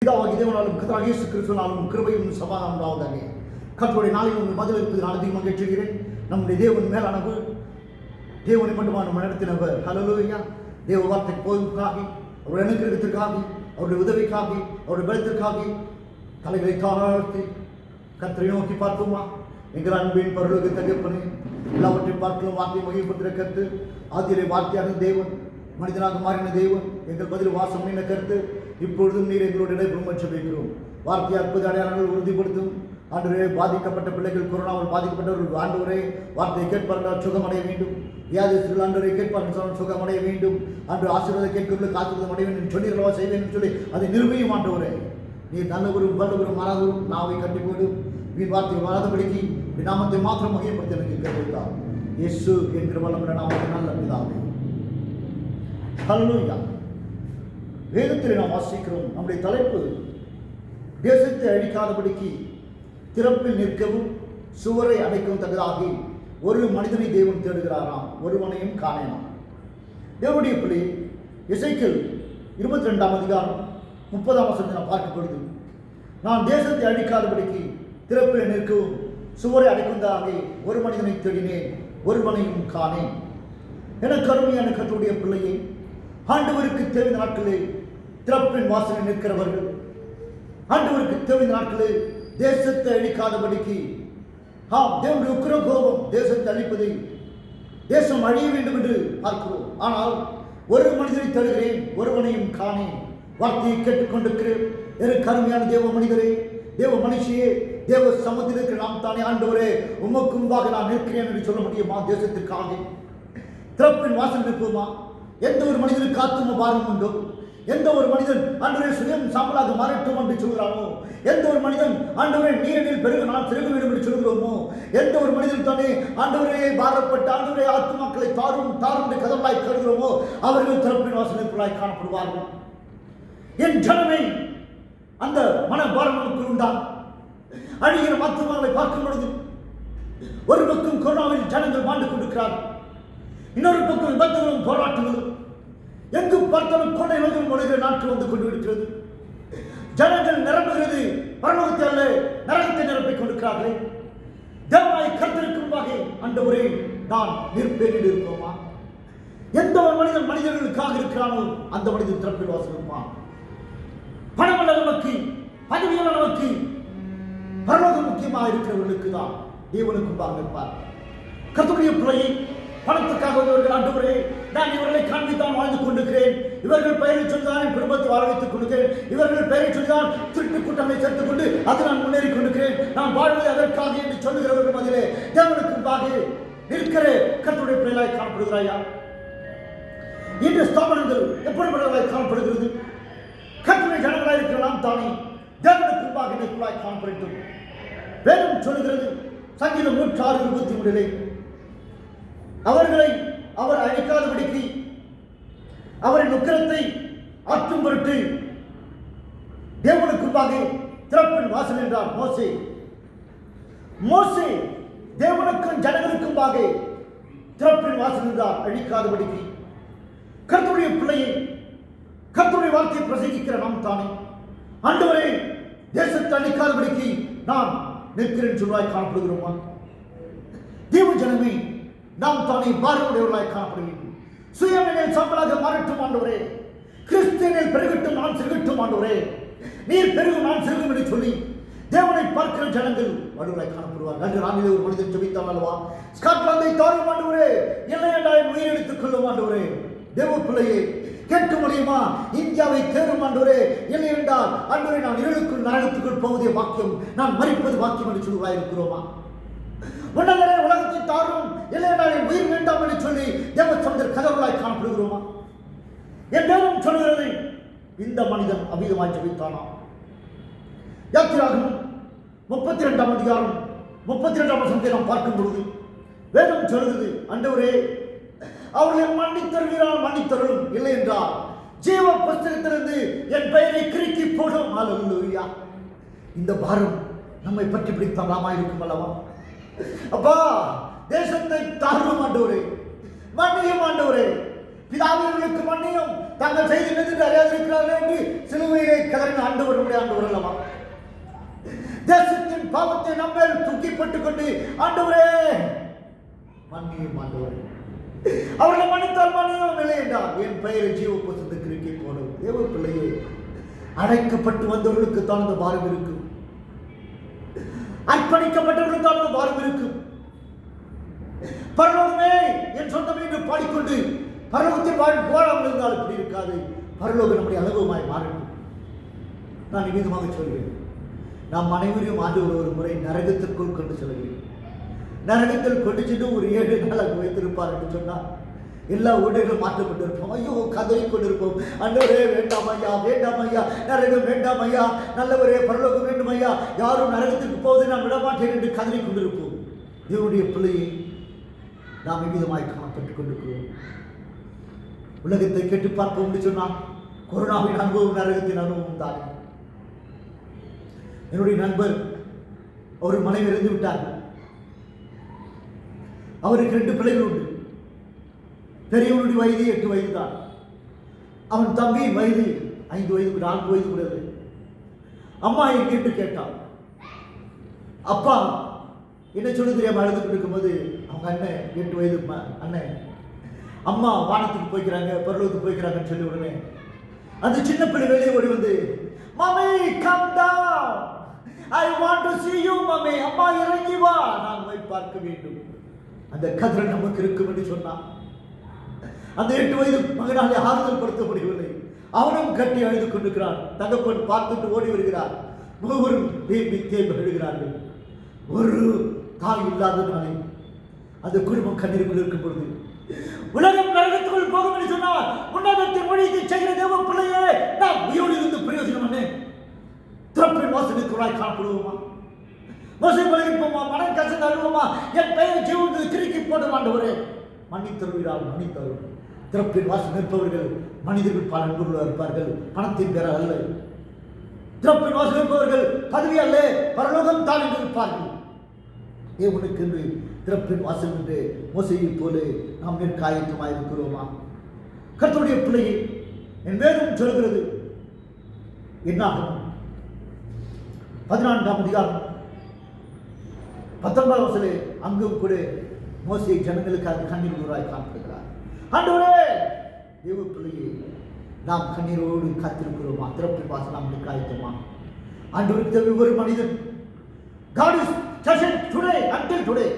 பிதாவாகிய தேவனாலும் கர்த்தராகிய இயேசு கிறிஸ்துவினாலும் கிருபையும் சமாதானம் உண்டாவதாக. கர்த்தருடைய நாளில் உங்கள் பதில் இருப்பது நான் அதிகமாக கேட்டுகிறேன். நம்முடைய தேவன் மேலானவர், தேவனை மட்டுமான நடத்தினவர். ஹல்லேலூயா. தேவ வார்த்தைக்கு போவதற்காக, அவருடைய அனுகிரகத்திற்காக, அவருடைய உதவிக்காக, அவருடைய பலத்திற்காக தலைகளை தாழ்த்தி கர்த்தரை நோக்கி பார்ப்போமா? எங்கள் அன்பின் பரலோக தகப்பனே, எல்லாவற்றையும் பார்க்கலாம் வார்த்தை மகிமைப்படுத்துகிற கருத்து, ஆதியிலே வார்த்தையான தேவன், மனிதனாக மாறின தேவன், எங்கள் பதில் வாசம் பண்ணின கருத்து, இப்பொழுதும் நீர் எங்களோட இடைபெறும் வைக்கிறோம். வார்த்தை அற்புத அடையாளங்கள் உறுதிப்படுத்தும். ஆண்டவரே, பாதிக்கப்பட்ட பிள்ளைகள், கொரோனாவில் பாதிக்கப்பட்டவர்கள் ஆண்டவரே வார்த்தையை கேட்பார்கள் சுகமடைய வேண்டும். வியாதிகள் ஆண்டவரை கேட்பார்கள் சுகமடைய வேண்டும். அன்று ஆசீர்வாதம் கேட்கிறவர்களுக்கு ஆசீர்வாதம் அடைய வேண்டும் சொன்னீர்களவா செய்வேன் என்று சொல்லி அதை நிரூபியும். ஆண்டவரே, நீர் நல்லவரும் வல்லவரும் மாறாதவரும், நாவை கட்டி போடும் வீண் வார்த்தை வராதபடிக்கு நாமத்தை மாத்திரம் மகிமைப்படுத்த எனக்கு கேட்டுவிட்டார். இயேசு என்கிற வல்லமுள்ள நாமத்தை நல்ல பிதாவே. ஹல்லேலூயா. வேதத்தில் நாம் வாசிக்கிறோம். நம்முடைய தலைப்பு, தேசத்தை அழிக்காதபடிக்கு திறப்பில் நிற்கவும் சுவரை அடைக்கவும் தகுதாக ஒரு மனிதனை தேவன் தேடுகிறாராம், ஒருவனையும் காணேனாம். தேவனுடைய பிள்ளை எசேக்கியேல் 22ஆம் அதிகாரம் 30ஆம் வசனத்தை நாம் பார்க்கும் பொழுது, நான் தேசத்தை அழிக்காதபடிக்கு திறப்பில் நிற்கவும் சுவரை அடைக்குவதாக ஒரு மனிதனை தேடினேன், ஒருவனையும் காணேன். என கருமையான கர்த்தருடைய பிள்ளையை, ஆண்டவருக்கு தேவையான நாட்களில் திறப்பின் வாசலில் நிற்கிறவர்கள், ஆண்டவருக்கு தேவையான நாட்களில் தேசத்தை அழிக்காதபடிக்கு, தேவனுடைய உக்கிர கோபம் தேசத்தை அழிப்பதை, தேசம் அழிய வேண்டும் என்று பார்க்கிறோம். ஆனால் ஒரு மனிதனை தருகிறேன், ஒருவனையும் காணேன். வார்த்தையை கேட்டுக்கொண்டிருக்கிறேன். எனக்கு கருமையான தேவ மனிதரே, தேவ மனுஷியே, தேவ சமூகத்திற்கு நாம் தானே ஆண்டவரே உமக்கு முன்பாக நான் நிற்கிறேன் என்று சொல்ல முடியுமா? தேசத்திற்காக திறப்பின் வாசல் நிற்போமா? எந்த ஒரு மனிதனுக்கு ஆத்தும பாரம் உண்டோ, எந்த ஒரு மனிதன் ஆண்டவரே சுயம் சாம்பலாக மாறட்டும் என்று சொல்கிறானோ, எந்த ஒரு மனிதன் ஆண்டவரே நீரில் பெருக நான் பெருக வேண்டும் என்று சொல்கிறோமோ, எந்த ஒரு மனிதன் தானே ஆண்டவரே பாரப்பட்ட ஆண்டவரே ஆத்துமாக்களை தாரும் என்று கதவலாய் கருதுகிறோமோ, அவர்கள் திறப்பின் வாசல் நிற்பவர்களாய் காணப்படுவார்கள். என் ஜனமே, அந்த மனபாரம் நமக்கு உண்டான். அழிகிற ஆத்துமாக்களை பார்க்கும் பொழுது ஒரு பக்கம் கொரோனாவில் ஜனங்கள் வாழ்ந்து கொண்டிருக்கிறார்கள், இன்னொரு பக்கம் விபத்துகளும் போராட்டங்களும், எங்கு பார்த்தாலும் கொண்டை நோய்கள் மொழிகிற நாட்கள் வந்து கொண்டு இருக்கிறது. ஜனங்கள் நிரம்புகிறது, பரலோகத்தை அல்ல நரகத்தை நிரப்பிக் கொண்டிருக்கிறார்களே. தேவனாய் கர்த்தருக்கு முன்பாக ஆண்டவரே நான் நிற்பேன் என்று இருப்போமா? எந்த ஒரு மனிதன் மனிதர்களுக்காக இருக்கிறானோ அந்த மனிதன் திறப்பில் வாசல் இருப்பான். பணமல்ல நமக்கு, பதவியல்ல நமக்கு, பரலோகம் முக்கியமாக இருக்கிறவர்களுக்கு தான் தேவனுக்கு முன்பாக இருப்பார். கர்த்தருடைய பிள்ளையை, பணத்துக்காக வந்தவர்கள் ஆண்டவரே நான் இவர்களை காண்பித்தான் வாழ்ந்து கொண்டிருக்கிறேன், இவர்கள் பெயரை சொல்லிதான் என் குடும்பத்தை வாழ வைத்துக் கொண்டிருக்கிறேன், இவர்கள் பெயரை சொல்லிதான் திருட்டு கூட்டங்களை சேர்த்துக் கொண்டு அது நான் முன்னேறி கொண்டிருக்கிறேன், நான் வாழ்வது அதற்காக என்று சொல்லுகிறவர்கள் மதிலே தேவனுக்கு முன்பாக இருக்கிற கர்த்தருடைய பிள்ளைகளாய் காணப்படுகிறாயா? இன்று ஸ்தாபனங்கள் எப்படிப்பட்டவர்களாய் காணப்படுகிறது? கர்த்தருடைய ஜனங்களாய் இருக்கிற நாம் தானே தேவனுக்கு முன்பாக நிற்கலாய் காணப்படட்டும். வேதம் சொல்லுகிறது, சங்கீதம் 106:23, அவர்களை அவர் அழிக்காதபடிக்கு அவரின் உக்கிரத்தை ஆற்றும் பொருட்டு தேவனுக்கு முன்பாக திறப்பின் வாசல் என்றார் மோசே. மோசே தேவனுக்கும் ஜனங்களுக்கும் முன்பாக திறப்பின் வாசல் என்றார் அழிக்காதபடிக்கு. கர்த்தருடைய பிள்ளையை, கர்த்தருடைய வார்த்தையை பிரசங்கிக்கிற நாம் தானே ஆண்டவரே தேசத்தை அழிக்காதபடிக்கு நான் நிற்கிறேன் சொல்வாய் காணப்படுகிறோமா? தேவ ஜனமே, நாம் தானே பாரமுடையவர்களாய் காணப்படுகிறோம். சுயமனில் சாம்பலாக மாறட்டும் ஆண்டவரே, கிறிஸ்தியனில் பெருகட்டும் நான் சிறுகட்டும் ஆண்டவரே, நீர் பெருகும் நான் சிறுகும் என்று சொல்லி தேவனை பார்க்கிற ஜனங்கள் வலுவலாய் காணப்படுவார். அன்று நாளிலே ஒரு மனிதன் ஜெபித்தான் அல்லவா, ஸ்காட்லாந்தை தாரும் ஆண்டவரே, இல்லை என்றால் உயிர் எடுத்துக் கொள்ளும் ஆண்டவரே. தேவ பிள்ளையே, கேட்க முடியுமா? இந்தியாவை தேடும் ஆண்டவரே, இல்லை என்றால் ஆண்டவரே நான் இருளுக்குள் நரகத்துக்குள் போவதே வாக்கியம், நான் மரிப்பது வாக்கியம் என்று சொல்லுவாய் இருக்கிறோமா? உன்னதரே உலகத்தை தாரும், இல்லை என்றால் என் உயிர் வேண்டாம் என்று சொல்லி தேவ சமுதர் கதவுகளாய் காணப்படுகிறோமா? என் தேவன் சொல்கிறது, இந்த மனிதன் அபிதமாய் ஜெபித்தானா? யாத்திராகமம் 32ஆம் அதிகாரம் 32ஆம் வசனத்தை நாம் பார்க்கும் பொழுது வேதம் சொல்கிறது, ஆண்டவரே அவர்களை மன்னித்தருகிறார், மன்னித்தருளும், இல்லை என்றால் ஜீவ புஸ்தகத்திலிருந்து என் பெயரை கிறுக்கி போடும். ஹல்லேலூயா. இந்த பாரம் நம்மை பற்றி பிடித்தாலாமா இருக்கும் அல்லவா? அப்பா, தேசத்தை தாரும் ஆண்டவரே, மன்னியும் ஆண்டவரே, பிதாவிற்கு மன்னியும், தாங்கள் செய்து நின்று அறியாதிருக்கிறார்கள் என்று சிலுவையிலே கதறின ஆண்டவர் நம்முடைய ஆண்டவர் அல்லவா? தேசத்தின் பாவத்தை நம்மேல் தூக்கி போட்டுக் கொண்டு ஆண்டவரே மன்னியும் ஆண்டவரே, அவர்கள் மன்னித்தால் மன்னியும், இல்லை என்றால் என் பெயரை ஜீவ புத்தகத்துக்கு இருக்கே போனோம். தேவ பிள்ளையே, அழைக்கப்பட்டு வந்தவர்களுக்கு தான் அந்த பாரம் இருக்கும், அர்ப்பணிக்கப்பட்டவர்களுக்கு தான் அந்த பாரம் இருக்கும். பரலோகமே என் சொந்தம் என்று பாடிக்கொண்டு பரலோகத்தில் வாழாமல் இருந்தால் இப்படி இருக்காது. பரலோகம் நம்முடைய அனுபவமாய் மாறட்டும். நான் நிமிதமாக சொல்கிறேன், நாம் அனைவரையும் ஆண்டவர் ஒரு முறை நரகத்திற்குள் கொண்டு செல்கிறேன். நரகத்தில் கொண்டு சென்று ஒரு 7 நாள் அங்கு வைத்திருப்பார் என்று சொன்னால் எல்லா ஊழியர்களும் மாற்றப்பட்டிருப்போம். ஐயோ, கதறி கொண்டிருப்போம், ஆண்டவரே வேண்டாம் ஐயா, வேண்டாம் ஐயா, நரகம் வேண்டாம் ஐயா, நல்லவரே பரலோகம் வேண்டும் ஐயா, யாரும் நரகத்திற்கு போவதை நான் விடமாட்டேன் என்று கதறி கொண்டிருப்போம். தேவனுடைய பிள்ளையை நாம் எவ்விதமாய் காணப்பட்டுக் கொண்டிருக்கிறோம். உலகத்தை கேட்டு பார்ப்போம் என்று சொன்னால் கொரோனாவின் அனுபவம் நரகத்தின் அனுபவம் தான். என்னுடைய நண்பர் ஒரு மனைவி இறந்து விட்டார். அவருக்கு 2 பிள்ளைகள் உண்டு. பெரியவனுடைய வயது 8 வயது தான். அவன் தம்பியின் வயது 5 வயது 4 வயது கூட. அம்மா எங்கிட்டு கேட்டான். அப்பா என்ன சொல்ல தெரியாம அழுதுட்டு இருக்கும்போது அவங்க அண்ணன் 8 வயது அண்ணன், அம்மா வானத்துக்கு போய்க்கிறாங்க, பரலோகத்துக்கு போய்க்கிறாங்கன்னு சொல்லி உடனே அந்த சின்ன பிள்ளை வெளியே ஓடி வந்து, mummy come down, I want to see you mummy, அம்மா இறங்கி வா, நான் போய் பார்க்க வேண்டும். அந்த கதிரன் நமக்கு இருக்கும் என்று சொன்னான். அந்த 8 வயது மகனாலே ஆறுதல் படுத்த முடியவில்லை. அவனும் கட்டி அழுது கொண்டிருக்கிறான். தகப்பன் பார்த்துட்டு ஓடி வருகிறார். ஒவ்வொரு தேம்பி எழுகிறார்கள். ஒரு தாய் இல்லாதனாலே அந்த குடும்பம் கண்ணீருக்குள் இருக்கும் பொழுது உலகம் நரகத்துக்குள் போகும் என்று சொன்னால் உன்னதத்தின் மொழியை செய்கிற தேவ பிள்ளையே, நாம் உயிரோடு இருந்து பிரயோஜனம் என்ன? திறப்பின் வாசலுக்குள்ளாய் காணப்படுவோமா? மோசை பழகிப்போமா? மனம் கசந்து அழுவோமா? என் பெயரை ஜீவனுக்கு திருக்கி போடும் ஆண்டவரே மன்னித்தருவீரால் மன்னித்தரும். திறப்பின் வாசல் நிற்பவர்கள் மனிதர்கள் பல அன்புள்ள இருப்பார்கள், பணத்தின் பெற அல்ல. திறப்பின் வாசல் இருப்பவர்கள் பதவி அல்ல, பரலோகம் தான் என்று இருப்பார்கள். தேவனுக்கு என்று திறப்பின் வாசல் என்று மோசையை போல நாம் நிற்காயத்தமாக இருக்கிறோமா? கர்த்தருடைய பிள்ளையை என் வேதம் சொல்கிறது. என்னாகும் 14ஆம் அதிகாரம் 19ஆம் வசனத்திலே அங்கும் கூட மோசே ஜனங்களுக்காக கண்ணீர் ஊராய் காண்பிக்கிறார். ஆண்டவரே, தேவ பிள்ளையை நாம் கண்ணீரோடு காத்திருக்கிறோமா? திறப்பின் வாசல் நாம் நிற்காயத்தமா? ஆண்டவருக்கு தேவை ஒரு மனிதன். God is chosen today until today.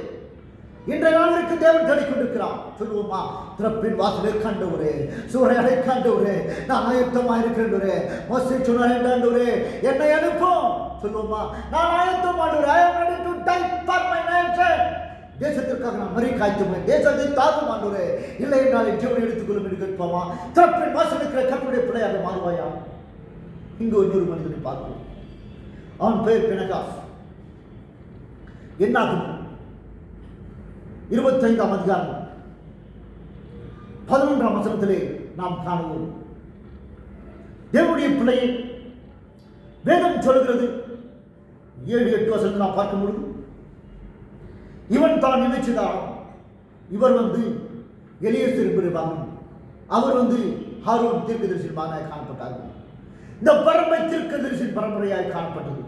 இன்றைய நாளுக்கு தேவன் தேடிக்கொண்டிருக்கிறார். சொல்லுவோமா? திறப்பின் வாசலில் கண்டவரே, சூறையடை கண்டவரே, நான் ஆயத்தமாக இருக்கிறேன். மோசே சொன்னார், ஆண்டவரே என்னை அனுப்பும். சொல்லுவோமா? நான் ஆயத்தம் ஆண்டவரே, I am ready to die for my nation. தேசத்திற்காக நான் மறி காய்த்துவேன், தேசத்தை தாக்கும் ஆண்டவரே, இல்லை என்றால் என் ஜீவனை எடுத்துக்கொள்ளும் என்று கேட்போமா? திறப்பின் வாசல் இருக்கிற கர்த்தருடைய பிள்ளையாக மாறுவாயா? இங்கு இன்னொரு மனிதனை பார்ப்போம். அவன் பெயர் பினகாஸ். என்னாகும் 25ஆம் அதிகாரம் 11ஆம் வசனத்திலே நாம் காணுவோம். தேவனுடைய பிள்ளையை வேதம் சொல்கிறது. 7-8 வசனத்தை நாம் பார்க்கும் பொழுது, இவன் தான் நினைச்சுதான். இவர் எலியேசர் என்பவர், அவர் ஹாரூன் தீர்க்கதரிசியின் மகனாய் காணப்பட்டார்கள். இந்த பரம்பரை தீர்க்கதரிசியின் பரம்பரையாய் காணப்பட்டது.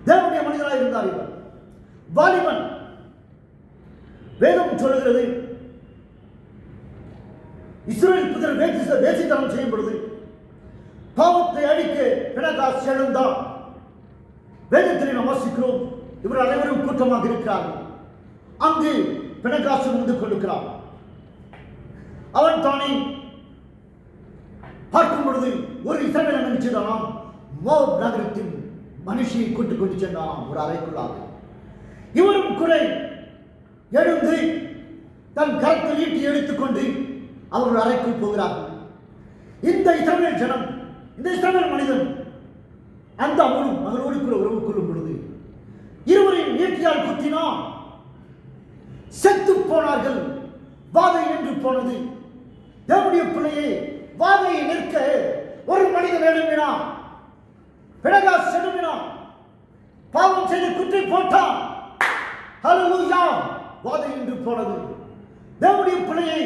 தேவனுடைய மனிதனாய் இருந்தார் இவர், வாலிபன். வேதம் சொல்லுகிறது, இஸ்ரவேல் புத்திரர் வேசித்தனம் செய்யும் பொழுது பாவத்தை அழிக்க பினகாஸ் எழுந்தான். வேதத்தில் நாம் வாசிக்கிறோம், இவர் அனைவரும் கூட்டமாக இருக்கிறார்கள். அங்கு பினகாஸ் வந்து கொண்டிருக்கிறான். அவன் தானே பார்க்கும் பொழுது ஒரு இஸ்ரவேல் நினைச்சுதான் மோப் நகரத்தின் மனுஷியை கூட்டுக் கொண்டு சென்றான் ஒரு அறைக்குள்ளாக. இவரும் கூட எழுந்து தன் கரத்தில் ஈட்டி எடுத்துக்கொண்டு அவர் அறைக்குள் போகிறார்கள். இந்த இஸ்ரவேல் ஜனம், இந்த இஸ்ரவேல் மனிதன் அந்த மகளோடு கூட உறவு கொள்ளும் பொழுது இருவரையும் ஈட்டியால் குத்தினான். செத்து போனார்கள். வாதை நின்று போனது. தேவனுடைய பிள்ளையை வாதையை நிற்க ஒரு மனிதன் எழுப்பினான். பினகாஸ் எழுப்பினான். பாவம் செய்து குற்றி போட்டான். ஹல்லேலூயா! வாதை நின்று போனது. தேவனுடைய பிள்ளையை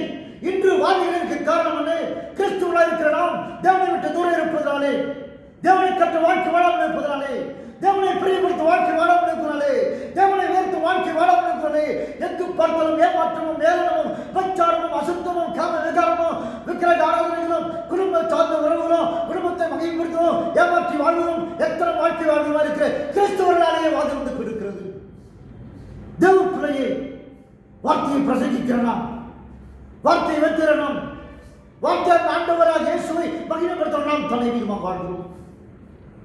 இன்று வாழ்கிறதற்கு காரணம் என்ன? கிறிஸ்துவுக்குள் இருக்கிற நாம் தேவனை விட்டு தூரம் இருப்பதனாலே, தேவனை கற்ற வாழ்க்கை வாழாமல் இருப்பதனாலே, தேவனை பிரியப்படுத்த வாழ்க்கை வாழாமல் இருப்பதனாலே, தேவனை வேர்த்து வாழ்க்கை வாழாமல் இருப்பதனாலே, எங்கு பார்த்தாலும் ஏமாற்றமும் ஏளனமும் பச்சாரமும் அசுத்தமும் காம விகாரமும் விக்கிரக ஆராதனைகளும் குடும்ப சார்ந்த உறவுகளும் குடும்பத்தை மகிழ்ப்படுத்தும் ஏமாற்றி வாழ்வதும் எத்தனை வாழ்க்கை வாழ்வதுமா இருக்கிற கிறிஸ்தவர்களாலேயே வாழ்ந்து வந்து கொடுக்கிறது. தேவ பிள்ளையை வார்த்தையை பிரசங்கிக்கிறோம், வார்த்தையை வைக்கிறோம், வார்த்தை ஆண்டவராக இயேசுவை மகிமைப்படுத்த நாம் தலைவீதமாக வாழ்கிறோம்.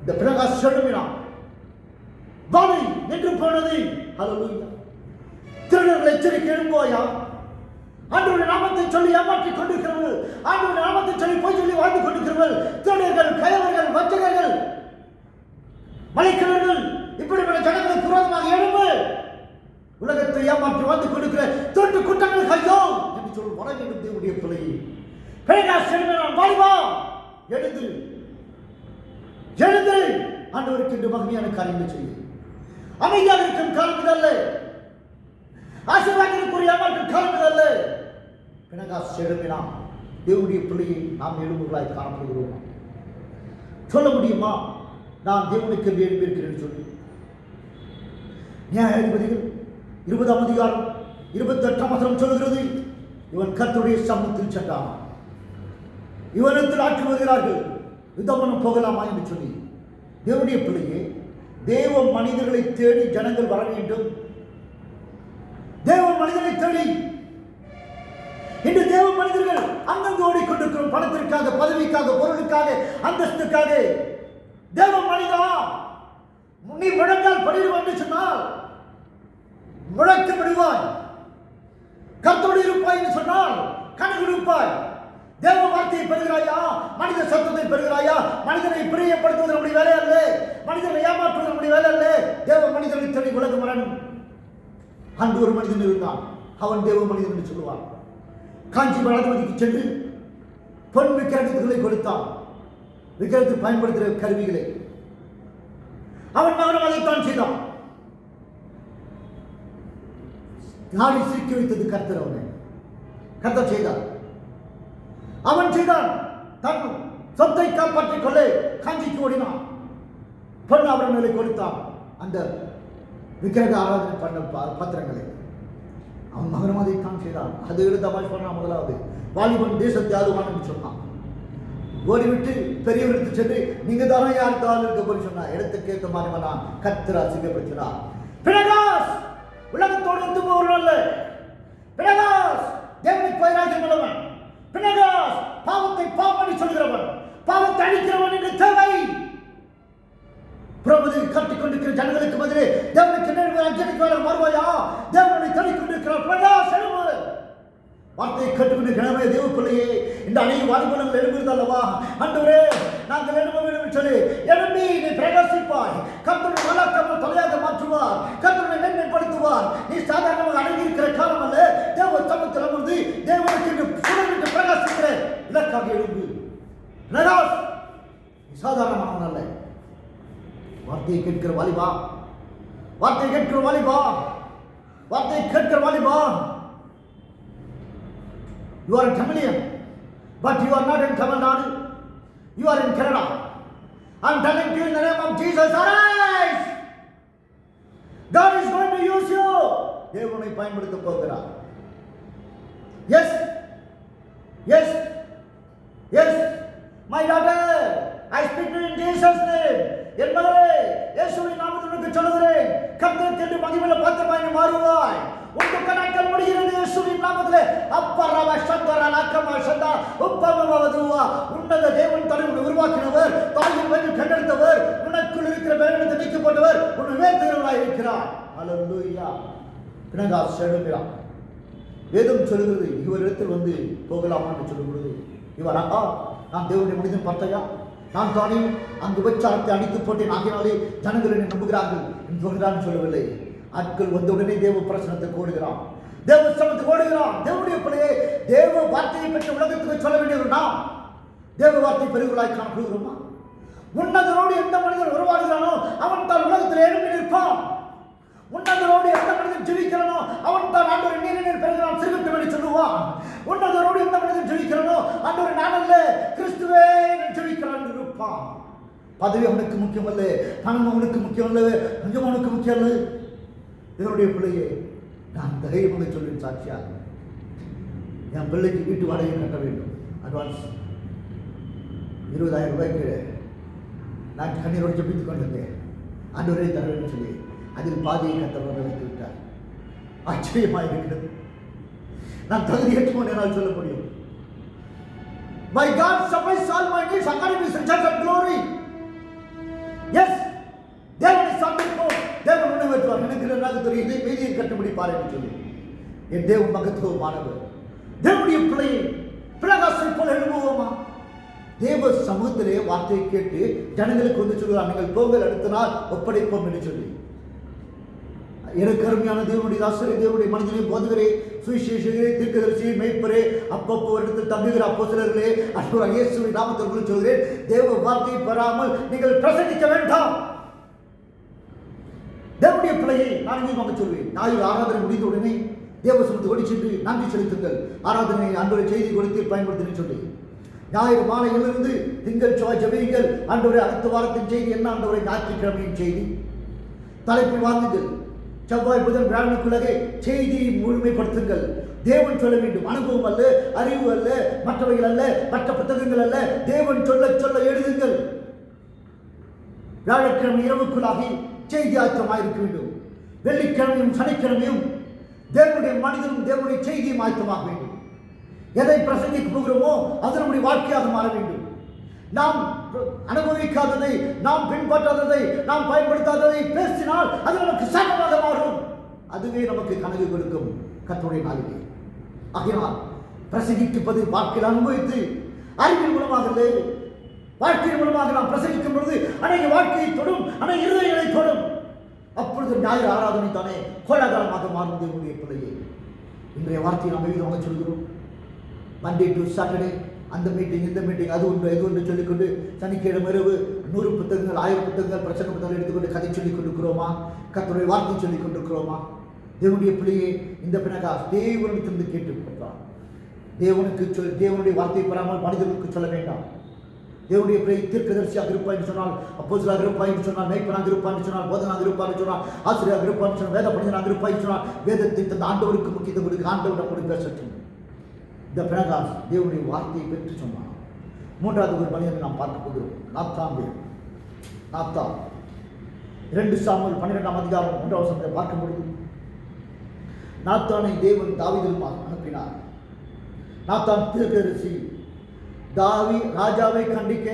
இந்த பிரகாஷ் செழுமினான் வானை நின்று போனது. ஹல்லேலூயா. திருடர்கள் எச்சரிக்கை எழும்போயா, ஆண்டவருடைய நாமத்தை சொல்லி ஏமாற்றிக் கொண்டிருக்கிறவர்கள், ஆண்டவருடைய நாமத்தை சொல்லி போய் சொல்லி வாழ்ந்து கொண்டிருக்கிறவர்கள், திருடர்கள், கயவர்கள், வஞ்சகர்கள், மலைக்கவர்கள், இப்படிப்பட்ட ஜனங்களுக்கு விரோதமாக எழும்பு. உலகத்தை ஏமாற்றி வாழ்ந்து கொண்டிருக்கிற தோற்று கூட்டங்களுக்கு ஐயோ என்று சொல்லும் வர வேண்டும். தேவனுடைய பிள்ளையை பிரகாஷ் செழுமினான் வாலிபா, எழுந்து எழுந்து ஆண்டவருக்கு என்று மகிமையான காரியங்களை செய்ய. அமைதியாக இருக்கும் காலம் இதல்ல, ஆசீர்வாதத்திற்குரிய ஏமாற்றும் காலம் இதல்ல. பிரகாஷ் எழுப்பினான். தேவனுடைய பிள்ளையை நாம் எழும்புகளாய் காணப்படுகிறோம். சொல்ல முடியுமா நான் தேவனுக்கு எழுப்பியிருக்கிறேன் சொல்லி? நியாயாதிபதிகள் 20ஆம் அதிகாரம் 28ஆம் வசனம் சொல்கிறது, இவன் கர்த்தருடைய சமூகத்தில் சென்றான், இவனிடத்தில் ஆட்சி வருகிறார்கள், யுத்தமனம் போகலாமா என்று சொல்லி. தேவனுடைய பிள்ளையே, தேவ மனிதர்களை தேடி ஜனங்கள் வர வேண்டும். தேவ மனிதர்களை தேடி இன்று தேவ மனிதர்கள் அங்கங்கு ஓடிக்கொண்டிருக்கிறோம். பணத்திற்காக, பதவிக்காக, பொருளுக்காக, அந்தஸ்துக்காக. தேவ மனிதா, நீ முழங்கால் படிடுவாய் என்று சொன்னால் முழக்க விடுவாய், கர்த்தரோடு இருப்பாய் என்று சொன்னால் கணக்கு இருப்பாய். தேவ வார்த்தையை பெறுகிறாயா? மனித சத்தத்தை பெறுகிறாயா? மனிதனை பிரியப்படுத்துவது நம்முடைய வேலை அல்ல, மனிதனை ஏமாற்றுவது நம்முடைய வேலை அல்ல. தேவ மனிதனை தேடி உலகம் வரணும். அன்று ஒரு மனிதன் இருந்தான், அவன் தேவ மனிதன் என்று சொல்லுவான். காஞ்சி மடாதிபதிக்கு சென்று பொன் விக்கிரகங்களை கொடுத்தான், விக்கிரகத்தில் பயன்படுத்துகிற கருவிகளை. அவன் மகனும் அதைத்தான் செய்தான். நாளை சிரிக்க வைத்தது கர்த்தர். அவனை கர்த்தர் செய்தார். அவன் செய்தான். தன் சொத்தை காப்பாற்றிக் கொள்ள காஞ்சிக்கு ஓடினான். பொன் ஆபரணங்களை கொடுத்தான், அந்த விக்கிரக ஆராதனை பண்ண பாத்திரங்களை. அவன் மகனும் அதைத்தான் செய்தான். அதை தமாஷ் பண்ணான். முதலாவது வாலிபன் தேசத்தை ஆளுவான் என்று சொன்னான். ஓடிவிட்டு பெரியவருக்கு சென்று நீங்க தானே யாருக்கு ஆள் இருக்க போய் சொன்னா, இடத்துக்கு ஏற்ற மாதிரி நான் கர்த்தர் அசிங்கப்படுத்தினார். பிரகாஷ் உலகத்தோடு ஒத்து போவர்கள் அல்ல. பிரகாஷ் தேவனுக்கு வைராக்கியம் உள்ளவன். பிரகாஷ் பாவத்தை பாவம் என்று சொல்கிறவன், பாவத்தை அழிக்கிறவன் என்று தேவை. பிரபுதை கட்டிக்கொண்டிருக்கிற ஜனங்களுக்கு பதிலே தேவனுக்கு நேர்மையாக அஞ்சலிக்கு வருவாயா? தேவனை கட்டிக்கொண்டிருக்கிற பிரகாஷ் எழும்பு. வார்த்தையை கட்டுக்கொண்டிருக்கிறவே தேவ பிள்ளையே, இந்த அநேக வாலிபனங்கள் எழும்புகிறது அல்லவா? ஆண்டவரே நாங்கள் எழும்ப வேண்டும் என்று சொல்லி எழும்பி நீ பிரகாசிப்பாய். கர்த்தருடைய வழக்கங்கள் தலையாக மாற்றுவார், கர்த்தருடைய மேன்மைப்படுத்துவார். நீ சாதாரணமாக அடங்கியிருக்கிற காலம் அல்ல. தேவ சமூகத்தில் அமர்ந்து தேவனுக்கு என்று சுடர்விட்டு பிரகாசிக்கிற இலக்காக எழும்பு. பிரகாஷ் சாதாரணமானவன் அல்ல. வார்த்தையை கேட்கிற வாலிபா, வார்த்தையை கேட்கிற வாலிபா, வார்த்தையை கேட்கிற வாலிபா. You are in Tamilian, but you are not in Tamil Nadu. You are in Kerala. I am telling you in the name of Jesus, arise! God is going to use you. தேவனை பயன்படுத்த போகிறார். Yes, yes, yes, my daughter, I speak to you in Jesus' name. என் மகளே, இயேசுவின் நாமத்தில் உனக்கு சொல்லுகிறேன், கர்த்தருக்கு என்று மகிமையுள்ள பாத்திரமாய் நீ மாறுவாய். உன் துக்க நாட்கள் முடிகிறது இயேசுவின் நாமத்திலே. அப்பரவ சந்தர லக்கம சந்தா உப்பமவதுவா. உன்னத தேவன் தன்னை உருவாக்கினவர், தாயின் வயிற்றில் கண்டெடுத்தவர், உனக்குள் இருக்கிற பலவீனத்தை நீக்கி போட்டவர், உன்னை உயர்த்துகிறவராய் இருக்கிறார். ஹல்லேலூயா. பிரகாஷ் எழும்புகிறான். வேதம் சொல்லுகிறது, இவரிடத்தில் வந்து போகலாமா என்று சொல்லுகிறது. இவர் நான் தேவனுடைய மனிதன் பார்த்தையா, நான் தானே அங்கு உபச்சாரத்தை அடித்து போட்டேன், ஆகினாலே ஜனங்கள் என்னை நம்புகிறார்கள் என்று சொல்கிறான்னு சொல்லவில்லை. ஆட்கள் வந்தவுடனே தேவ பிரசனத்தை கோடுகிறான், தேவ சமத்தை கோடுகிறான். தேவனுடைய பிள்ளையே, தேவ வார்த்தையை பெற்ற உலகத்துக்கு சொல்ல வேண்டியவர் நாம். தேவ வார்த்தை பெருகளாய் காணப்படுகிறோமா? உன்னதரோடு எந்த மனிதன் உருவாகிறானோ அவன் தான் உலகத்தில் எழுப்பி நிற்பான். உன்னதரோடு எந்த மனிதன் ஜீவிக்கிறானோ அவன் தான் ஆண்டவர் நீரில் பெறுகிறான் சிறுகட்டும் என்று சொல்லுவான். உன்னதரோடு பதவி அவனுக்கு முக்கியம் அல்ல, பணம் அவனுக்கு முக்கியம் அல்ல, கொஞ்சம் அவனுக்கு முக்கியம் அல்ல. என்னுடைய பிள்ளையே, நான் தைரியமாக சொல்லின் சாட்சியாக என் பிள்ளைக்கு வீட்டு வாடகை கட்ட வேண்டும். அட்வான்ஸ் 20,000 ரூபாய்க்கு நான் கண்ணீரோடு ஜெபித்துக் கொண்டிருந்தேன். ஆண்டவரே தர வேண்டும் சொல்லி அதில் பாதியை கத்தவர் வைத்து விட்டார். ஆச்சரியமாக இருக்கிறது. நான் தகுதியற்றவன் என்னால் சொல்ல முடியும். My God supplies all my needs according to His riches and glory. Yes, தேவனை சார்ந்திருப்போம். தேவன் உன்னை வைத்துவார். எனக்கு நன்றாக தெரியும், இதை மீதியை கட்டுப்பிடிப்பார் என்று சொல்லி. என் தேவன் மகத்துவமானவர். தேவனுடைய பிள்ளையை பிரகாசை போல எழுப்புவோமா? தேவ சமூகத்திலே வார்த்தையை கேட்டு ஜனங்களுக்கு வந்து சொல்கிறார், நீங்கள் போங்கள், அடுத்த நாள் ஒப்படைப்போம் என்று சொல்லி. எனக்கு அருமையான தேவனுடைய தாசரே, தேவனுடைய மனிதனே, போதகரே, சுவிசேஷகரே, தீர்க்கதரிசியே, மேய்ப்பரே, அப்பப்போ இடத்தில் தங்குகிற அப்போஸ்தலர்களே, அன்புராக இயேசுவின் நாமத்தில் சொல்கிறேன், தேவ வார்த்தையை பெறாமல் நீங்கள் பிரசங்கிக்க வேண்டாம். தேவனுடைய பிள்ளையை நான் இங்கே சொல்வேன். ஞாயிறு ஆராதனை முடிந்த உடனே தேவ சமூகத்தை ஓடி சென்று நன்றி செலுத்துங்கள். ஆராதனை ஆண்டவரை செய்தி கொடுத்து பயன்படுத்தினு சொல்லி ஞாயிறு மாலையிலிருந்து திங்கள் செவ்வாய் ஜெபியுங்கள். ஆண்டவரை அடுத்த வாரத்தின் செய்தி என்ன? ஆண்டவரை ஞாயிற்றுக்கிழமையின் செய்தி தலைப்பில் வாங்குங்கள். செவ்வாய் புதன் வியாழனுக்குள்ளே செய்தியை முழுமைப்படுத்துங்கள். தேவன் சொல்ல வேண்டும். அனுபவம் அல்ல, அறிவு அல்ல, மற்றவைகள் அல்ல, மற்ற புத்தகங்கள் அல்ல. தேவன் சொல்ல சொல்ல எழுதுங்கள். வியாழக்கிழமை இரவுக்குள்ளாகி செய்தி ஆயத்தமாக இருக்க வேண்டும். வெள்ளிக்கிழமையும் சனிக்கிழமையும் தேவனுடைய மனிதனும் தேவனுடைய செய்தியும் ஆயத்தமாக வேண்டும். எதை பிரசங்கிக்க போகிறோமோ அது நம்முடைய வாழ்க்கையாக மாற வேண்டும். நாம் அனுபவிக்காததை, நாம் பின்பற்றாததை, நாம் பயன்படுத்தாததை பேசினால் அது நமக்கு சாபமாக மாறும். அதுவே நமக்கு கனவு கொடுக்கும் கர்த்தருடைய நாளிலே. ஆகையால் பிரசங்கிப்பது வாழ்க்கையில் அனுபவித்து அறிவின் மூலமாக இல்லை, வாழ்க்கையின் மூலமாக நாம் பிரசங்கிக்கும் பொழுது அநேக வாழ்க்கையை தொடும், அநேக இருதயங்களை தொடும். அப்பொழுது ஞாயிறு ஆராதனை தானே கோலாகலமாக மாறும். தேவனுடைய பிள்ளையே, இன்றைய வார்த்தையை நாம் விதமாக சொல்கிறோம். மண்டே டு சாட்டர்டே அந்த மீட்டிங், இந்த மீட்டிங், அது ஒன்று இது ஒன்று சொல்லிக்கொண்டு சனிக்கிழமை இரவு 100 புத்தகங்கள் 1000 புத்தகங்கள் பிரசங்க புத்தகங்கள் எடுத்துக்கொண்டு கதை சொல்லிக் கொண்டிருக்கிறோமா? கர்த்தருடைய வார்த்தை சொல்லிக் கொண்டிருக்கிறோமா? தேவனுடைய பிள்ளையே, இந்த பிணக்கா தேவனிடத்திலிருந்து கேட்டுக்கொண்டான். தேவனுடைய வார்த்தையை பெறாமல் மனிதர்களுக்கு சொல்ல வேண்டாம். தேவனுடைய பிள்ளை தீர்க்கதரிசியாக இருப்பான்னு சொன்னால், அப்போஸ்தலராக இருப்பான்னு சொன்னால், மேய்ப்பனாக இருப்பான்னு சொன்னால், போதனாக இருப்பான்னு சொன்னால், ஆசிரியராக இருப்பான்னு சொன்னால், வேத பண்டிதனாக இருப்பான்னு சொன்னால், வேதத்தை தந்த ஆண்டவருக்கு முக்கியத்துவம் கொடுக்க ஆண்டவர் நம்முடைய பேசட்டும். இந்த பிரகாஷ் தேவனுடைய வார்த்தையை பெற்று சொன்னான். மூன்றாவது ஒரு மனிதனை நாம் பார்க்க போகிறோம். நாத்தான் 2 சாமுவேல் 12ஆம் அதிகாரம் 1ஆம் வசனத்தை பார்க்கும் பொழுது, நாத்தானை தேவன் தாவீதிற்கு அனுப்பினார். நாத்தான் தீர்க்கதரிசி. ராஜாவை கண்டிக்க,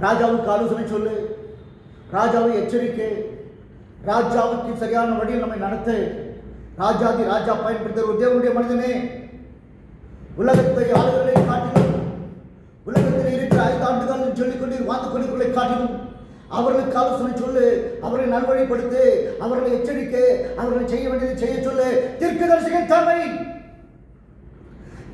ராஜாவுக்கு ஆலோசனை சொல்லு, ராஜாவை எச்சரிக்க, ராஜாவுக்கு சரியான வழியில் நம்மை நடத்த ராஜா பயன்படுத்த ஒரு தேவனுடைய மனிதனே, உலகத்தை ஆளுகளை காட்டிலும், உலகத்தில் இருக்கிற 5 ஆண்டுகள் சொல்லிக்கொண்டு வாழ்ந்து கொண்டிருக்கிறதை காட்டிலும் அவர்களுக்கு ஆலோசனை சொல்லு, அவர்களை நல்வழிப்படுத்து, அவர்களை எச்சரிக்க, அவர்களை செய்ய வேண்டியதை செய்ய சொல்லு. தீர்க்கதரிசிகள் தேவை.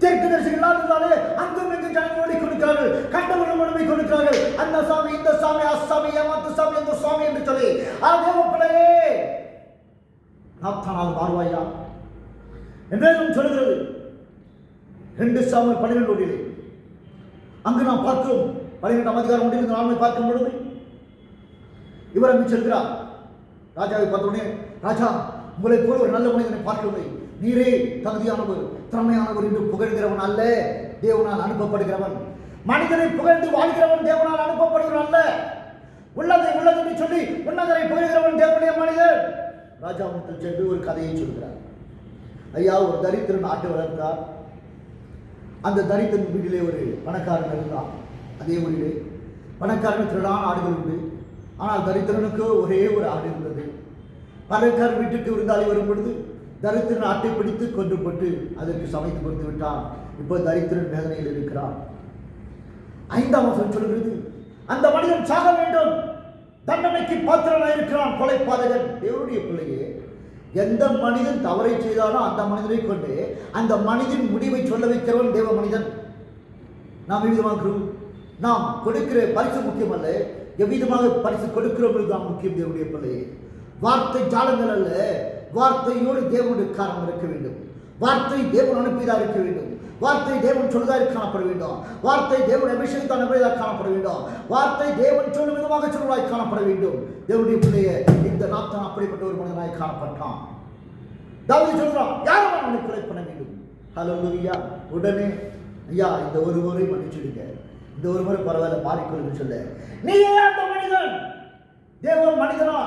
தீர்க்கதரிசிகள் இருந்தாலே அங்கும் இங்கும் ஜனங்களோடு கொடுக்கிறார்கள், கண்டவர்கள் மனமை கொடுக்கிறார்கள். அந்த சாமி, இந்த சாமி, அசாமி, ஏமாத்து சாமி, அந்த சாமி என்று சொல்லி தேவப்பிள்ளையே நாத்தானால் மாறுவாயா என்றும் சொல்கிறது. 2 சாமுவேல் 12 அங்கு நாம் பார்க்கிறோம். 12ஆம் அதிகாரம் 1 பார்க்கும் பொழுது இவர் அங்கு செல்கிறார். ராஜாவை பார்த்தோடனே, ராஜா, உங்களை போல ஒரு நல்ல மனிதனை பார்க்கவில்லை, நீரே தகுதியானவர், திறமையானவர் என்று புகழ்கிறவன் அல்ல, தேவனால் அனுப்பப்படுகிறவன். மனிதனை புகழ்ந்து வாழ்கிறவன் தேவனால் அனுப்பப்படுகிறவன் அல்ல. உள்ளதை உள்ளது என்று சொல்லி உன்னதரை புகழ்கிறவன் தேவனுடைய மனிதன். ராஜாவுக்கு சென்று ஒரு கதையை சொல்கிறார். ஐயா, ஒரு தரித்திரன் ஆட்டை வளர்த்தார். அந்த தரித்திரன் வீட்டிலே ஒரு பணக்காரன் இருந்தான். அதே ஊரிலே பணக்காரன் திரளான ஆடுகள் உண்டு. ஆனால் தரித்திரனுக்கு ஒரே ஒரு ஆடு இருந்தது. பணக்காரன் வீட்டுக்கு விருந்தாளி வரும் பொழுது தரித்திரன் ஆட்டை பிடித்து கொண்டு போட்டு அதற்கு சமைத்து கொடுத்து விட்டான். இப்போ தரித்திரன் வேதனையில் இருக்கிறான். 5ஆம் வசனம் சொல்கிறது, அந்த மனிதன் சாக வேண்டும், தண்டனைக்கு பாத்திரனாக இருக்கிறான், கொலைபாதகன். தேவனுடைய பிள்ளையே, எந்த மனிதன் தவறை செய்தானோ அந்த மனிதனை கொண்டு அந்த மனிதன் முடிவை சொல்ல வைக்கிறவன் தேவ மனிதன். நாம் எவ்விதமாக நாம் கொடுக்கிற பரிசு முக்கியம் அல்ல, எவ்விதமாக பரிசு கொடுக்கிறோம் தான் முக்கியம். தேவனுடைய பிள்ளையே, வார்த்தை ஜாலங்கள் அல்ல, வார்த்தையோடு தேவனுடைய காரணம் இருக்க வேண்டும். வார்த்தை தேவன் அனுப்பியதாக இருக்க வேண்டும். வார்த்தை தேவன் சொல்வதாக காணப்பட வேண்டும். வார்த்தை தேவன் அபிஷேகத்தால் நபராக காணப்பட வேண்டும். வார்த்தை தேவன் சொல்லும் விதமாக சொல்வதாய் காணப்பட வேண்டும். தேவனுடைய பிள்ளையை இந்த நாத்தான் அப்படிப்பட்ட ஒரு மனிதனாய் காணப்பட்டான். தாவீது சொல்றான், யாரும் அவனை கொலை பண்ண வேண்டும். ஹல்லேலூயா. உடனே ஐயா இந்த ஒரு முறை மன்னிச்சுடுங்க, இந்த ஒரு முறை பரவாயில்ல மாறிக்கொள்ளுன்னு சொல்ல, நீயே அந்த மனிதன். தேவன் மனிதனா,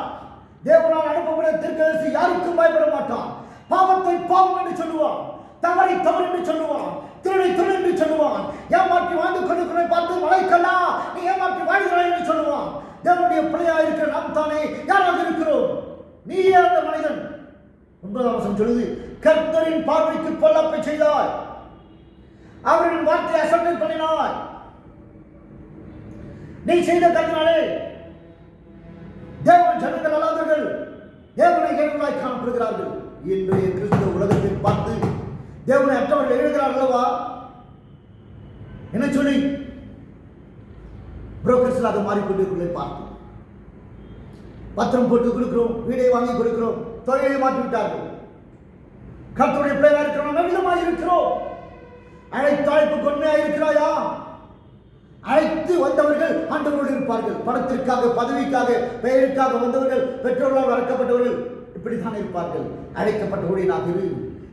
தேவனால் அனுப்பப்பட்ட தீர்க்கதரிசி யாருக்கும் பயப்பட மாட்டான். பாவத்தை பாவம் என்று சொல்லுவான், தவறை தவறு என்று சொல்லுவான், திருடை திருடு என்று சொல்லுவான், ஏமாற்றி வாழ்ந்து கொண்டு பார்த்து மலைக்கல்லா நீ ஏமாற்றி வாழ்கிறாய் என்று சொல்லுவான். தேவனுடைய பிள்ளையாக இருக்கிற நாம் தானே யாராக இருக்கிறோம்? நீயே அந்த மனிதன். 9ஆம் வசனம் சொல்லுது, கர்த்தரின் பார்வைக்கு பொல்லாப்பை செய்தாய், அவரின் வார்த்தையை அசட்டை பண்ணினாய். நீ செய்த கர்த்தனாலே தேவன் ஜனங்கள் அல்லாதவர்கள் தேவனை கேட்கலாய் காணப்படுகிறார்கள். இன்றைய கிறிஸ்தவ உலகத்தை பார்த்து தேவனை அற்றவர்கள் எழுதுகிறார்கள் அல்லவா? என்ன சொல்லி புரோக்கர்ஸ்லாக மாறிக்கொண்டிருக்கிறதை பார்த்து பத்திரம் போட்டு கொடுக்கிறோம், வீடை வாங்கி கொடுக்கிறோம், தொழிலை மாற்றிவிட்டார்கள். கர்த்தருடைய பிள்ளையாக இருக்கிறோம், நவீனமாக இருக்கிறோம். அழைத்த அழைப்பு கொன்மையாக இருக்கிறாயா? அழைத்து வந்தவர்கள் ஆண்டவரோடு இருப்பார்கள். பணத்திற்காக, பதவிக்காக, பெயருக்காக வந்தவர்கள், பெற்றோர்களால் வளர்க்கப்பட்டவர்கள் இப்படித்தான் இருப்பார்கள். அழைக்கப்பட்ட ஊழியனாக இரு,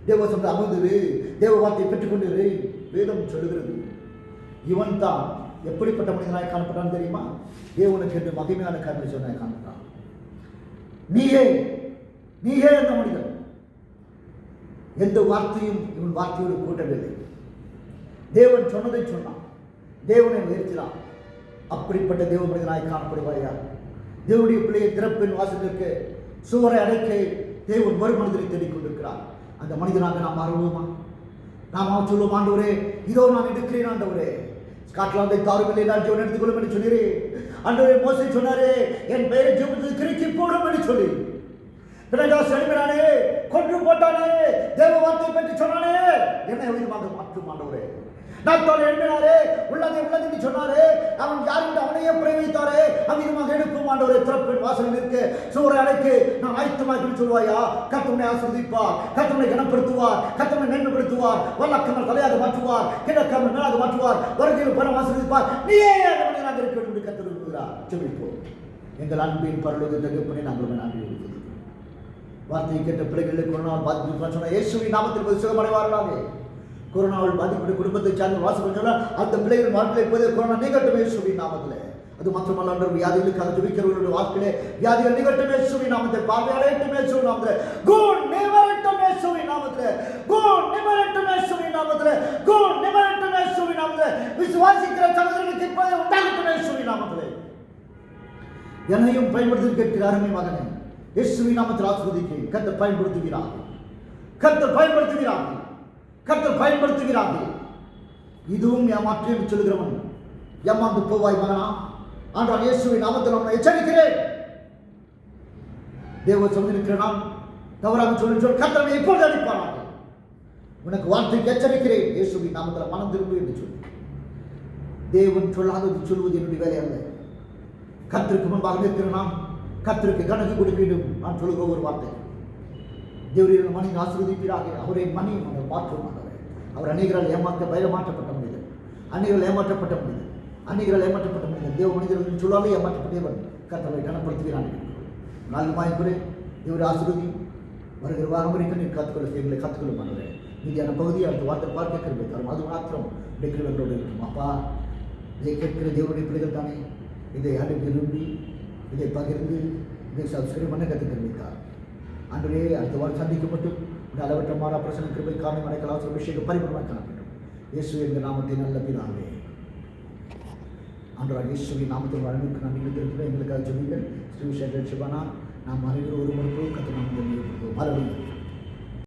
தேவ சொந்த அமர்ந்திரு, தேவ வார்த்தையை பெற்றுக்கொண்டிரு. வேதம் சொல்லுகிறது. இவன் தான் எப்படிப்பட்ட மனிதனாய் காணப்பட்டான் தெரியுமா? தேவனுக்கு என்று மகிமையான காரணம் சொன்னாய் காணப்பட்டான். நீயே அந்த மனிதன். எந்த வார்த்தையும் இவன் வார்த்தையோடு கூட்டவில்லை. தேவன் சொன்னதை சொன்னான், தேவனை உயர்த்தினான். அப்படிப்பட்ட தேவ மனிதனாய் காணப்படுவாயா? தேவனுடைய பிள்ளையை திறப்பின் வாசலுக்கு சுவரை அடைக்க தேவன் ஒரு மனிதனை தேடிக்கொண்டிருக்கிறார். அந்த மனிதனாக நாம் மாறுவோமா? நாம் சொல்லுவோம், ஆண்டவரே இதோ நான் எடுக்கிறேன், ஆண்டவரே ஸ்காட்லாந்தை தாருங்கள் நான் ஜீவன் எடுத்துக்கொள்ளும் என்று சொல்லிறே. ஆண்டவரே மோசே சொன்னாரே, என் பெயரை ஜீவனத்தில் கிறுக்கி போடும் என்று சொல்லி அனுப்பினானே, கொன்று போட்டானே, தேவ வார்த்தை பற்றி சொன்னானே, என்னை விதமாக மாற்றும் ஆண்டவரே. நாத்தான் எழுப்பினாரே, உள்ளதை உள்ளதை சொன்னாரே, அவன் யார் என்று அவனையே பிரயோகித்தாரே, அவ்விதமாக எடுக்கும் ஆண்டவரே. திறப்பின் வாசலில் இருக்க சூறை அடைக்கு நான் ஆயத்தமாக சொல்வாயா? கர்த்தனை ஆசீர்வதிப்பார், கர்த்தனை கனப்படுத்துவார், கர்த்தனை மேன்மைப்படுத்துவார், வல்லக்கமல் தலையாக மாற்றுவார், கிழக்கமல் மேலாக மாற்றுவார், வருகையில் பணம் ஆசீர்வதிப்பார். நீயே அந்த மனிதனாக இருக்க வேண்டும் என்று கர்த்தர் விரும்புகிறார். ஜெபிப்போம். எங்கள் அன்பின் பரலோக தகப்பனே, நாங்கள் நன்றி கொடுக்கிறோம். வார்த்தையை கேட்ட பிள்ளைகளுக்கு கொரோனாவால் பாதிப்பு சொன்ன இயேசுவின் நாமத்தில் சுகமடைவார்களாக. கொரோனாவில் பாதிக்கப்பட்ட குடும்பத்தை சார்ந்த வாசகம் சொன்னால் அந்த பிள்ளைகள் வாழ்க்கையில் இப்போதே கொரோனா நீங்கட்டும் இயேசுவின் நாமத்தில். அது மாத்திரமல்ல, வியாதிகளுக்காக ஜெபிக்கிறவர்களுடைய வாழ்க்கையிலே வியாதிகள் நீங்கட்டும் இயேசுவின் நாமத்தில். பார்வையாளட்டும் இயேசுவின் நாமத்தில். குண் நிவரட்டும் இயேசுவின் நாமத்தில். குண் நிவரட்டும் இயேசுவின் நாமத்தில். குண் நிவரட்டும் இயேசுவின் நாமத்தில். விசுவாசிக்கிற சகோதரனுக்கு இப்போதே உண்டாகட்டும் இயேசுவின் நாமத்தில். என்னையும் பயன்படுத்தி கேட்கிற அருமை மகனை இயேசுவின் நாமத்தில் ஆசீர்வதிக்கிறேன். கர்த்தர் பயன்படுத்துகிறார்கள், கர்த்தர் பயன்படுத்துகிறார்கள், கர்த்தர் பயன்படுத்துகிறார்கள். இதுவும் ஏமாற்று என்று சொல்கிறவன் ஏமாந்து போவாய் மகனா. ஆனால் இயேசுவின் நாமத்தில் அவனை எச்சரிக்கிறேன். தேவ சொல்லிருக்கிற நான் தவறாக சொல்லி கர்த்தரை எப்பொழுது அடிப்பானாக. உனக்கு வார்த்தைக்கு எச்சரிக்கிறேன், இயேசுவின் நாமத்தில் மனம் திரும்பு என்று சொல்லி. தேவன் சொல்லாதது சொல்வது என்னுடைய வேலை அல்ல. கர்த்தருக்கு முன்பாக நிற்கிற நாம் கர்த்தருக்கு கணக்கு கொடுக்க வேண்டும். நான் சொல்லுகிற ஒரு வார்த்தை, தேவரின் மனிதன் ஆசீர்வதிப்பீராக. அவரை மணியும் அவர் மாற்றுவார். அவர் அநேகரால் ஏமாற்றப்பட்ட மனிதன், அநேகரால் ஏமாற்றப்பட்ட மனிதன், அநேகரால் ஏமாற்றப்பட்ட மனிதன். தேவ மனிதர்கள் சொல்லாலே ஏமாற்றப்பட்டவன் கர்த்தரை கனப்படுத்துகிறான். நாளுமாய்க்குறே தேவரை ஆசீர்வதி. வருகிற வாரம் வரைக்கும் நீ காத்துக்கொள்ள எங்களை காத்துக்கொள்ள பண்ணுறேன். மீதியான பகுதியை அடுத்த வார்த்தை பார்க்க கிருபை தரும். அது மாத்திரம் கிருபைகளோடு இருக்கும். அப்பா, இதை கேட்கிற தேவனுடைய பிள்ளைகள் தானே இதை அனுப்பி விரும்பி இதை பகிர்ந்து இதை சப்ஸ்கிரைப் பண்ண கற்றுக்கிறீர்கள். அன்றே அடுத்த வாரம் சந்திக்கப்பட்டும் இந்த அளவற்ற மாறா பிரசன கிருபை காணி மனைக்கலாச அபிஷேகம் பரிபூர்ணமாக காணப்படும். இயேசு என்ற நாமத்தை நல்ல பிதாவே. அன்றாட இயேசுவின் நாமத்தில் வாழ்வுக்கு நான் இருக்கிறேன். எங்களுக்காக சொல்லுங்கள். ஸ்ரீ சேகர் சிவனா நாம் அனைவரும் ஒரு முறை கற்று நாம் மறுபடியும்